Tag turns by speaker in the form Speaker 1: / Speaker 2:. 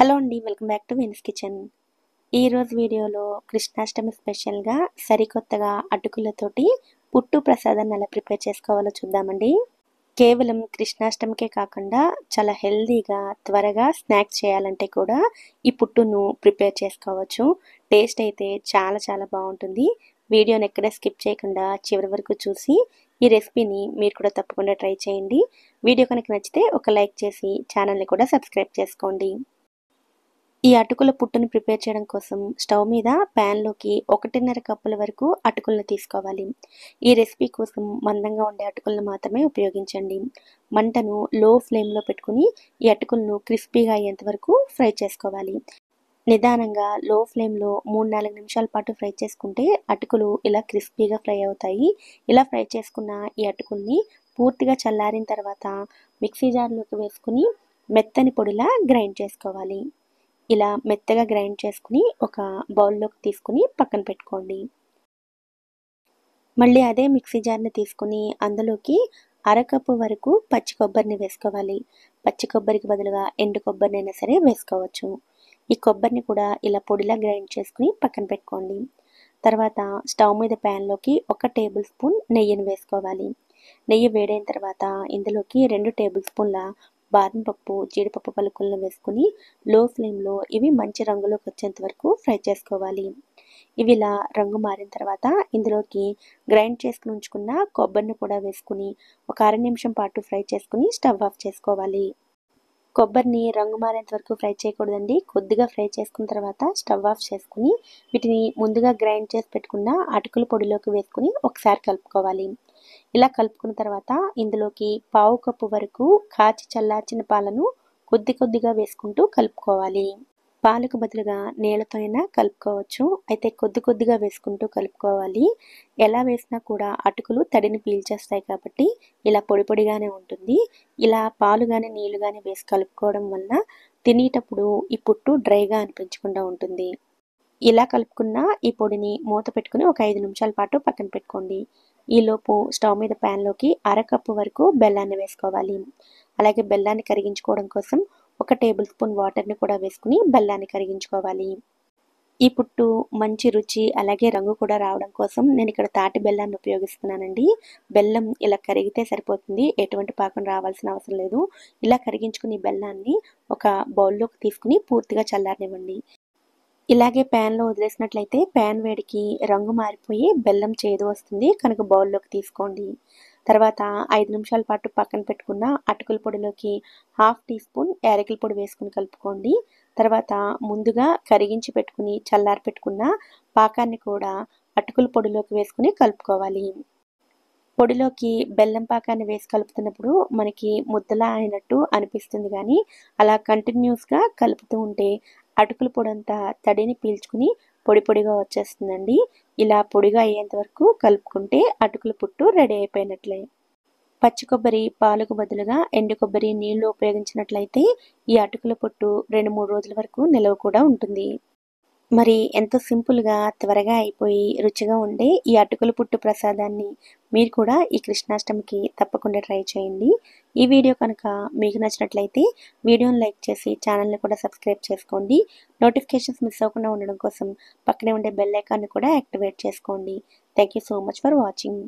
Speaker 1: Hello అండి, welcome back to Vin's kitchen. ఈరోజు వీడియోలో కృష్ణాష్టమి స్పెషల్గా సరికొత్తగా అటుకులతోటి పుట్టు ప్రసాదాన్ని ఎలా ప్రిపేర్ చేసుకోవాలో చూద్దామండి. కేవలం కృష్ణాష్టమికే కాకుండా చాలా హెల్దీగా త్వరగా స్నాక్స్ చేయాలంటే కూడా ఈ పుట్టును ప్రిపేర్ చేసుకోవచ్చు. టేస్ట్ అయితే చాలా చాలా బాగుంటుంది. వీడియోని ఎక్కడ స్కిప్ చేయకుండా చివరి వరకు చూసి ఈ రెసిపీని మీరు కూడా తప్పకుండా ట్రై చేయండి. వీడియో కనుక నచ్చితే ఒక లైక్ చేసి ఛానల్ని కూడా సబ్స్క్రైబ్ చేసుకోండి. ఈ అటుకుల పుట్టును ప్రిపేర్ చేయడం కోసం స్టవ్ మీద ప్యాన్లోకి 1.5 కప్పుల వరకు అటుకులను తీసుకోవాలి. ఈ రెసిపీ కోసం మందంగా ఉండే అటుకులను మాత్రమే ఉపయోగించండి. మంటను లో ఫ్లేమ్లో పెట్టుకుని ఈ అటుకులను క్రిస్పీగా అయ్యేంత వరకు ఫ్రై చేసుకోవాలి. నిదానంగా లో ఫ్లేమ్లో 3-4 నిమిషాల పాటు ఫ్రై చేసుకుంటే అటుకులు ఇలా క్రిస్పీగా ఫ్రై అవుతాయి. ఇలా ఫ్రై చేసుకున్న ఈ అటుకుల్ని పూర్తిగా చల్లారిన తర్వాత మిక్సీ జార్లోకి వేసుకుని మెత్తని పొడిలా గ్రైండ్ చేసుకోవాలి. ఇలా మెత్తగా గ్రైండ్ చేసుకుని ఒక బౌల్లోకి తీసుకుని పక్కన పెట్టుకోండి. మళ్ళీ అదే మిక్సీ జార్ని తీసుకుని అందులోకి అరకప్పు వరకు పచ్చి కొబ్బరిని వేసుకోవాలి. పచ్చి కొబ్బరికి బదులుగా ఎండు కొబ్బరినైనా సరే వేసుకోవచ్చు. ఈ కొబ్బరిని కూడా ఇలా పొడిలా గ్రైండ్ చేసుకుని పక్కన పెట్టుకోండి. తర్వాత స్టవ్ మీద ప్యాన్లోకి 1 టేబుల్ స్పూన్ నెయ్యిని వేసుకోవాలి. నెయ్యి వేడైన తర్వాత ఇందులోకి 2 టేబుల్ స్పూన్ల బాదం పప్పు, జీడిపప్పు పలుకులను వేసుకుని లో ఫ్లేమ్లో ఇవి మంచి రంగులోకి వచ్చేంత వరకు ఫ్రై చేసుకోవాలి. ఇవి ఇలా రంగు మారిన తర్వాత ఇందులోకి గ్రైండ్ చేసుకుని ఉంచుకున్న కొబ్బరిని కూడా వేసుకుని ఒక అర నిమిషం పాటు ఫ్రై చేసుకుని స్టవ్ ఆఫ్ చేసుకోవాలి. కొబ్బరిని రంగు మారేంత వరకు ఫ్రై చేయకూడదండి. కొద్దిగా ఫ్రై చేసుకున్న తర్వాత స్టవ్ ఆఫ్ చేసుకుని వీటిని ముందుగా గ్రైండ్ చేసి పెట్టుకున్న అటుకుల పొడిలోకి వేసుకుని ఒకసారి కలుపుకోవాలి. ఇలా కలుపుకున్న తర్వాత ఇందులోకి పావు కప్పు వరకు కాచి చల్లార్చిన పాలను కొద్ది కొద్దిగా వేసుకుంటూ కలుపుకోవాలి. పాలకు బదులుగా నీళ్ళతో అయినా కలుపుకోవచ్చు. అయితే కొద్ది కొద్దిగా వేసుకుంటూ కలుపుకోవాలి. ఎలా వేసినా కూడా అటుకులు తడిని పీల్చేస్తాయి కాబట్టి ఇలా పొడి పొడిగానే ఉంటుంది. ఇలా పాలు కానీ నీళ్లు కానీ వేసి కలుపుకోవడం వల్ల తినేటప్పుడు ఈ పుట్టు డ్రైగా అనిపించకుండా ఉంటుంది. ఇలా కలుపుకున్న ఈ పొడిని మూత పెట్టుకుని ఒక 5 నిమిషాల పాటు పక్కన పెట్టుకోండి. ఈలోపు స్టవ్ మీద ప్యాన్లోకి అరకప్పు వరకు బెల్లాన్ని వేసుకోవాలి. అలాగే బెల్లాన్ని కరిగించుకోవడం కోసం 1 టేబుల్ స్పూన్ వాటర్ని కూడా వేసుకుని బెల్లాన్ని కరిగించుకోవాలి. ఈ పుట్టు మంచి రుచి అలాగే రంగు కూడా రావడం కోసం నేను ఇక్కడ తాటి బెల్లాన్ని ఉపయోగిస్తున్నానండి. బెల్లం ఇలా కరిగితే సరిపోతుంది. ఎటువంటి పాకం రావాల్సిన అవసరం లేదు. ఇలా కరిగించుకుని బెల్లాన్ని ఒక బౌల్లోకి తీసుకుని పూర్తిగా చల్లారనివ్వండి. ఇలాగే ప్యాన్లో వదిలేసినట్లయితే ప్యాన్ వేడికి రంగు మారిపోయి బెల్లం చేదు వస్తుంది. కనుక బౌల్లోకి తీసుకోండి. తర్వాత 5 నిమిషాల పాటు పక్కన పెట్టుకున్న అటుకుల పొడిలోకి 1/2 టీ స్పూన్ యాలకుల పొడి వేసుకుని కలుపుకోండి. తర్వాత ముందుగా కరిగించి పెట్టుకుని చల్లారి పెట్టుకున్న పాకాన్ని కూడా అటుకుల పొడిలోకి వేసుకుని కలుపుకోవాలి. పొడిలోకి బెల్లం పాకాన్ని వేసి కలుపుతున్నప్పుడు మనకి ముద్దలా అయినట్టు అనిపిస్తుంది, కానీ అలా కంటిన్యూస్గా కలుపుతూ ఉంటే అటుకుల పొడంతా తడిని పీల్చుకుని పొడి పొడిగా వచ్చేస్తుందండి. ఇలా పొడిగా అయ్యేంత వరకు కలుపుకుంటే అటుకుల పుట్టు రెడీ అయిపోయినట్లే. పచ్చి కొబ్బరి పాలకు బదులుగా ఎండు కొబ్బరి నీళ్లు ఉపయోగించినట్లయితే ఈ అటుకుల పుట్టు 2-3 రోజుల వరకు నిలవ కూడా ఉంటుంది. మరి ఎంతో సింపుల్గా త్వరగా అయిపోయి రుచిగా ఉండే ఈ అటుకుల పుట్టు ప్రసాదాన్ని మీరు కూడా ఈ కృష్ణాష్టమికి తప్పకుండా ట్రై చేయండి. ఈ వీడియో కనుక మీకు నచ్చినట్లయితే వీడియోని లైక్ చేసి ఛానల్ని కూడా సబ్స్క్రైబ్ చేసుకోండి. నోటిఫికేషన్స్ మిస్ అవ్వకుండా ఉండడం కోసం పక్కనే ఉండే బెల్ ఐకాన్ని కూడా యాక్టివేట్ చేసుకోండి. Thank you so much for watching.